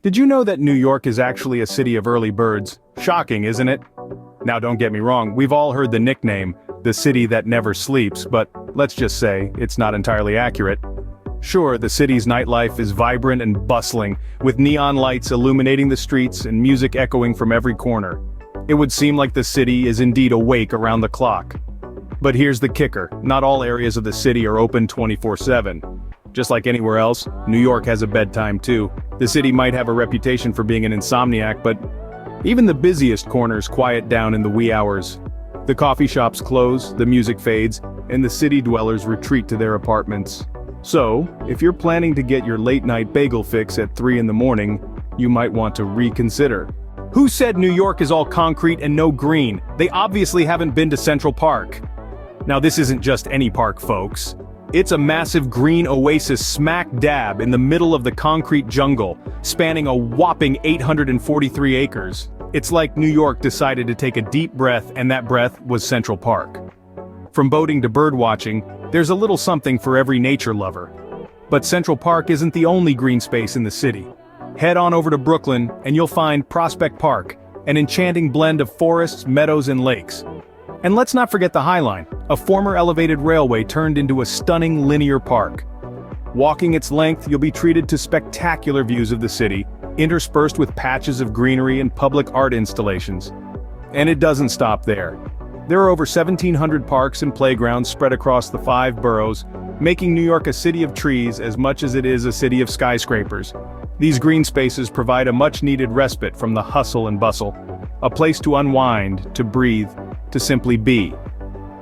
Did you know that New York is actually a city of early birds? Shocking, isn't it? Now don't get me wrong, we've all heard the nickname, the city that never sleeps, but let's just say, it's not entirely accurate. Sure, the city's nightlife is vibrant and bustling, with neon lights illuminating the streets and music echoing from every corner. It would seem like the city is indeed awake around the clock. But here's the kicker, not all areas of the city are open 24/7. Just like anywhere else, New York has a bedtime too. The city might have a reputation for being an insomniac, but even the busiest corners quiet down in the wee hours. The coffee shops close, the music fades, and the city dwellers retreat to their apartments. So, if you're planning to get your late-night bagel fix at 3 in the morning, you might want to reconsider. Who said New York is all concrete and no green? They obviously haven't been to Central Park. Now this isn't just any park, folks. It's a massive green oasis smack dab in the middle of the concrete jungle, spanning a whopping 843 acres. It's like New York decided to take a deep breath, and that breath was Central Park. From boating to bird watching, there's a little something for every nature lover. But Central Park isn't the only green space in the city. Head on over to Brooklyn, and you'll find Prospect Park, an enchanting blend of forests, meadows, and lakes. And let's not forget the High Line, a former elevated railway turned into a stunning linear park. Walking its length, you'll be treated to spectacular views of the city, interspersed with patches of greenery and public art installations. And it doesn't stop there. There are over 1,700 parks and playgrounds spread across the 5 boroughs, making New York a city of trees as much as it is a city of skyscrapers. These green spaces provide a much-needed respite from the hustle and bustle, a place to unwind, to breathe, to simply be.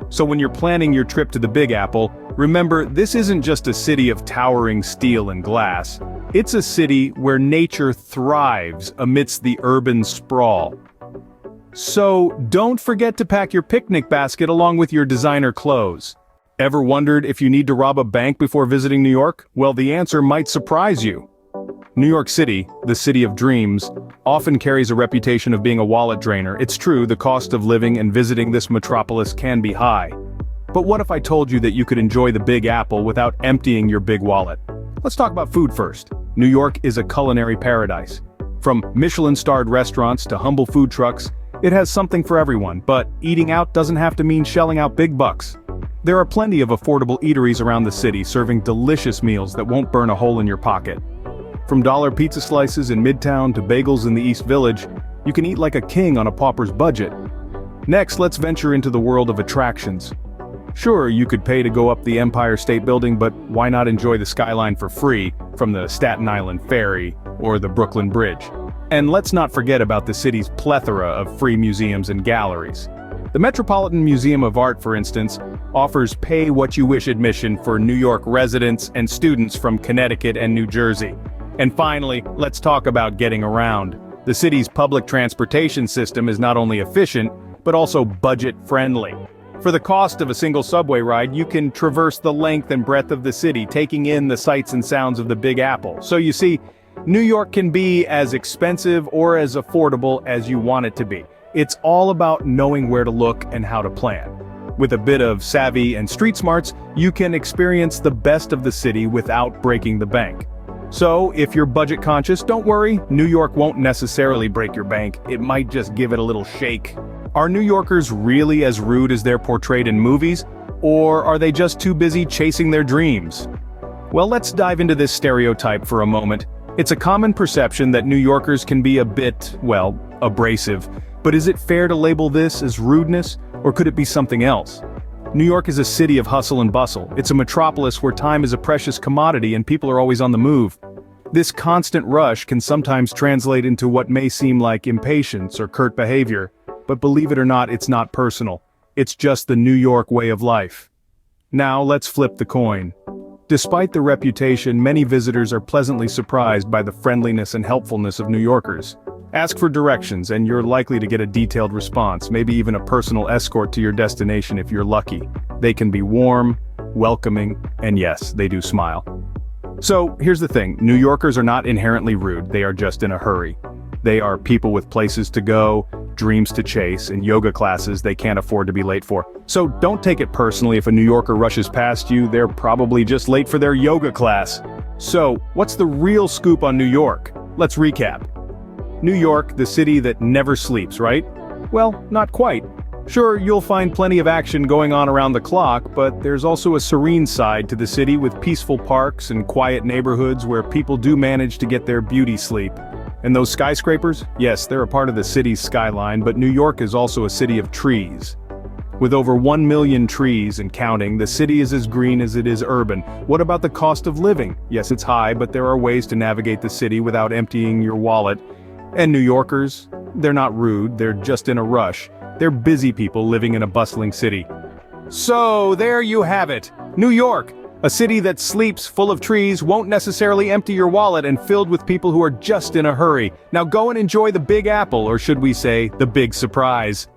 So when you're planning your trip to the Big Apple, remember, this isn't just a city of towering steel and glass. It's a city where nature thrives amidst the urban sprawl. So don't forget to pack your picnic basket along with your designer clothes. Ever wondered if you need to rob a bank before visiting New York? Well, the answer might surprise you. New York City, the city of dreams, often carries a reputation of being a wallet drainer. It's true, the cost of living and visiting this metropolis can be high. But what if I told you that you could enjoy the Big Apple without emptying your big wallet? Let's talk about food first. New York is a culinary paradise. From Michelin-starred restaurants to humble food trucks, it has something for everyone, but eating out doesn't have to mean shelling out big bucks. There are plenty of affordable eateries around the city serving delicious meals that won't burn a hole in your pocket. From dollar pizza slices in Midtown to bagels in the East Village, you can eat like a king on a pauper's budget. Next, let's venture into the world of attractions. Sure, you could pay to go up the Empire State Building, but why not enjoy the skyline for free from the Staten Island Ferry or the Brooklyn Bridge? And let's not forget about the city's plethora of free museums and galleries. The Metropolitan Museum of Art, for instance, offers pay-what-you-wish admission for New York residents and students from Connecticut and New Jersey. And finally, let's talk about getting around. The city's public transportation system is not only efficient, but also budget-friendly. For the cost of a single subway ride, you can traverse the length and breadth of the city, taking in the sights and sounds of the Big Apple. So you see, New York can be as expensive or as affordable as you want it to be. It's all about knowing where to look and how to plan. With a bit of savvy and street smarts, you can experience the best of the city without breaking the bank. So, if you're budget conscious, don't worry, New York won't necessarily break your bank, it might just give it a little shake. Are New Yorkers really as rude as they're portrayed in movies? Or are they just too busy chasing their dreams? Well, let's dive into this stereotype for a moment. It's a common perception that New Yorkers can be a bit, well, abrasive. But is it fair to label this as rudeness, or could it be something else? New York is a city of hustle and bustle. It's a metropolis where time is a precious commodity and people are always on the move. This constant rush can sometimes translate into what may seem like impatience or curt behavior, but believe it or not, it's not personal. It's just the New York way of life. Now let's flip the coin. Despite the reputation, many visitors are pleasantly surprised by the friendliness and helpfulness of New Yorkers. Ask for directions and you're likely to get a detailed response, maybe even a personal escort to your destination if you're lucky. They can be warm, welcoming, and yes, they do smile. So, here's the thing, New Yorkers are not inherently rude, they are just in a hurry. They are people with places to go, dreams to chase, and yoga classes they can't afford to be late for. So don't take it personally if a New Yorker rushes past you, they're probably just late for their yoga class. So, what's the real scoop on New York? Let's recap. New York, the city that never sleeps, right? Well, not quite. Sure, you'll find plenty of action going on around the clock, but there's also a serene side to the city with peaceful parks and quiet neighborhoods where people do manage to get their beauty sleep. And those skyscrapers? Yes, they're a part of the city's skyline, but New York is also a city of trees. With over 1 million trees and counting, the city is as green as it is urban. What about the cost of living? Yes, it's high, but there are ways to navigate the city without emptying your wallet. And New Yorkers? They're not rude, they're just in a rush. They're busy people living in a bustling city. So, there you have it. New York, a city that sleeps, full of trees, won't necessarily empty your wallet, and filled with people who are just in a hurry. Now go and enjoy the Big Apple, or should we say, the big surprise.